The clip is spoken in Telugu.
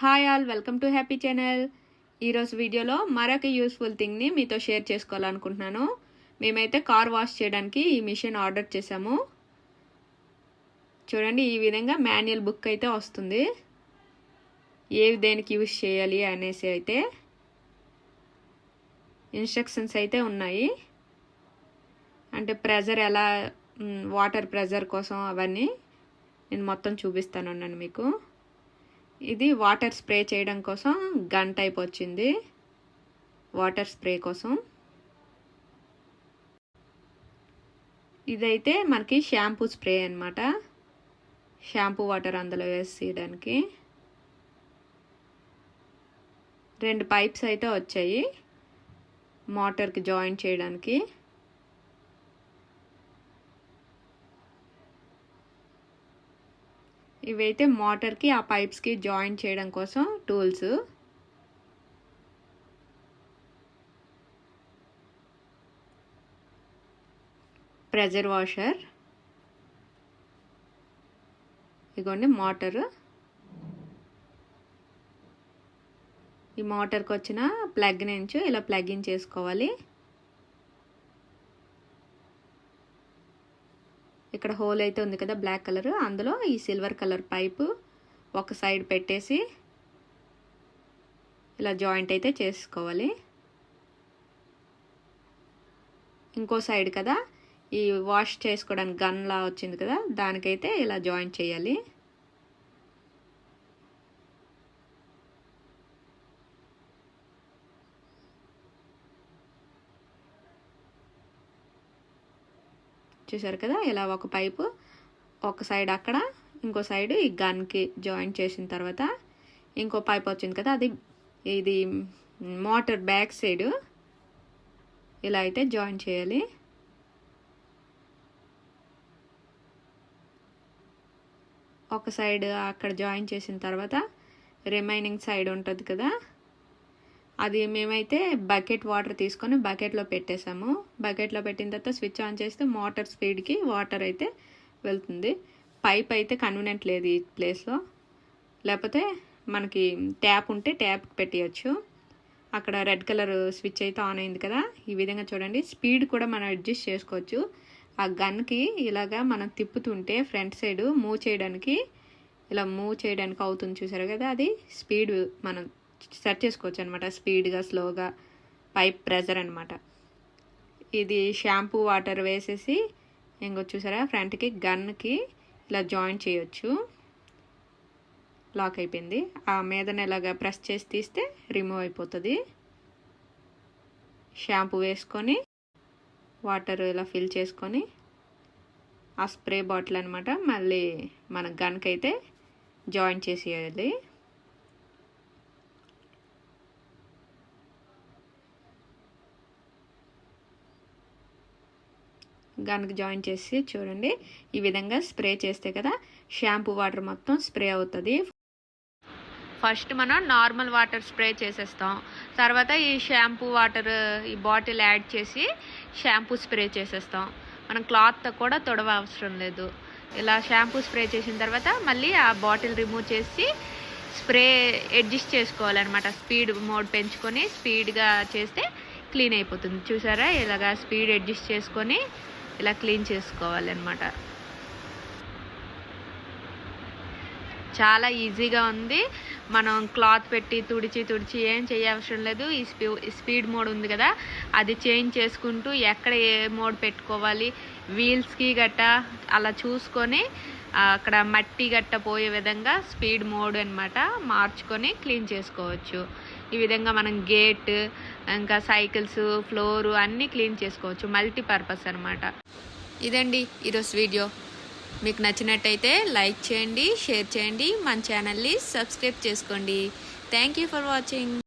Hi all, welcome to happy channel. ఈరోజు వీడియోలో మరొక యూస్ఫుల్ థింగ్ని మీతో షేర్ చేసుకోవాలనుకుంటున్నాను. మేమైతే కార్ వాష్ చేయడానికి ఈ మిషన్ ఆర్డర్ చేసాము. చూడండి, ఈ విధంగా మాన్యువల్ బుక్ అయితే వస్తుంది. దేనికి యూస్ చేయాలి అనేసి అయితే ఇన్స్ట్రక్షన్స్ అయితే ఉన్నాయి. అంటే ప్రెజర్ ఎలా, వాటర్ ప్రెజర్ కోసం అవన్నీ నేను మొత్తం చూపిస్తాను మీకు. ఇది వాటర్ స్ప్రే చేయడం కోసం గన్ టైప్ వచ్చింది, వాటర్ స్ప్రే కోసం. ఇదైతే మనకి షాంపూ స్ప్రే అన్నమాట. షాంపూ వాటర్ అందులో వేసేయడానికి 2 పైప్స్ అయితే వచ్చాయి మోటార్కి జాయిన్ చేయడానికి. ఇవైతే మోటార్కి ఆ పైప్స్కి జాయిన్ చేయడం కోసం టూల్స్. ప్రెజర్ వాషర్, ఇగోండి మోటార్. ఈ మోటార్కి వచ్చిన ప్లగ్ నుంచి ఇలా ప్లగ్ ఇన్ చేసుకోవాలి. ఇక్కడ హోల్ అయితే ఉంది కదా బ్లాక్ కలర్, అందులో ఈ సిల్వర్ కలర్ పైపు ఒక సైడ్ పెట్టేసి ఇలా జాయింట్ అయితే చేసుకోవాలి. ఇంకో సైడ్ కదా ఈ వాష్ చేసుకోవడానికి గన్లా వచ్చింది కదా, దానికైతే ఇలా జాయింట్ చేయాలి. చూసారు కదా, ఇలా ఒక పైపు ఒక సైడ్ అక్కడ, ఇంకో సైడ్ ఈ గన్కి జాయింట్ చేసిన తర్వాత ఇంకో పైప్ వచ్చింది కదా, ఇది మోటార్ బ్యాక్ సైడ్ ఇలా అయితే జాయింట్ చేయాలి. ఒక సైడ్ అక్కడ జాయింట్ చేసిన తర్వాత రిమైనింగ్ సైడ్ ఉంటుంది కదా, అది మేమైతే బకెట్ వాటర్ తీసుకొని బకెట్లో పెట్టేసాము. బకెట్లో పెట్టిన తర్వాత స్విచ్ ఆన్ చేస్తే మోటార్ స్పీడ్కి వాటర్ అయితే వెళ్తుంది. పైప్ అయితే కన్వీనియంట్ లేదు ఈ ప్లేస్లో, లేకపోతే మనకి ట్యాప్ ఉంటే ట్యాప్కి పెట్టేయచ్చు. అక్కడ రెడ్ కలర్ స్విచ్ అయితే ఆన్ అయింది కదా, ఈ విధంగా చూడండి. స్పీడ్ కూడా మనం అడ్జస్ట్ చేసుకోవచ్చు. ఆ గన్కి ఇలాగా మనం తిప్పుతుంటే ఫ్రంట్ సైడ్ మూవ్ చేయడానికి అవుతుంది, చూసారు కదా. అది స్పీడ్ మనం సెట్ చేసుకోవచ్చు అనమాట, స్పీడ్గా స్లోగా. పైప్ ప్రెజర్ అనమాట. ఇది షాంపూ వాటర్ వేసేసి ఇంకో చూసారా ఫ్రంట్కి గన్కి ఇలా జాయింట్ చేయొచ్చు. లాక్ అయిపోయింది. ఆ మీదన ఇలాగా ప్రెస్ చేసి తీస్తే రిమూవ్ అయిపోతుంది. షాంపూ వేసుకొని వాటర్ ఇలా ఫిల్ చేసుకొని ఆ స్ప్రే బాటిల్ అనమాట మళ్ళీ మన గన్కి అయితే జాయింట్ చేసేయాలి. గన్కి జాయిన్ చేసి చూడండి, ఈ విధంగా స్ప్రే చేస్తే కదా షాంపూ వాటర్ మొత్తం స్ప్రే అవుతుంది. ఫస్ట్ మనం నార్మల్ వాటర్ స్ప్రే చేసేస్తాం, తర్వాత ఈ షాంపూ వాటర్ ఈ బాటిల్ యాడ్ చేసి షాంపూ స్ప్రే చేసేస్తాం. మనం క్లాత్తో కూడా తొడవ అవసరం లేదు. ఇలా షాంపూ స్ప్రే చేసిన తర్వాత మళ్ళీ ఆ బాటిల్ రిమూవ్ చేసి స్ప్రే అడ్జస్ట్ చేసుకోవాలన్నమాట. స్పీడ్ మోడ్ పెంచుకొని స్పీడ్గా చేస్తే క్లీన్ అయిపోతుంది. చూసారా, ఇలాగా స్పీడ్ అడ్జస్ట్ చేసుకొని ఇలా క్లీన్ చేసుకోవాలన్నమాట. చాలా ఈజీగా ఉంది. మనం క్లాత్ పెట్టి తుడిచి ఏం చేయవసరం లేదు. ఈ స్పీడ్ మోడ్ ఉంది కదా, అది చేంజ్ చేసుకుంటూ ఎక్కడ ఏ మోడ్ పెట్టుకోవాలి, వీల్స్కి గట్ట అలా చూసుకొని అక్కడ మట్టి గట్ట పోయే విధంగా స్పీడ్ మోడ్ అనమాట మార్చుకొని క్లీన్ చేసుకోవచ్చు. ఈ విధంగా మనం గేట్, ఇంకా సైకిల్స్, ఫ్లోరు అన్నీ క్లీన్ చేసుకోవచ్చు. మల్టీపర్పస్ అనమాట. ఇదండి ఈరోజు వీడియో. మీకు నచ్చినట్టయితే లైక్ చేయండి, షేర్ చేయండి, మన ఛానల్ని సబ్స్క్రైబ్ చేసుకోండి. Thank you for watching.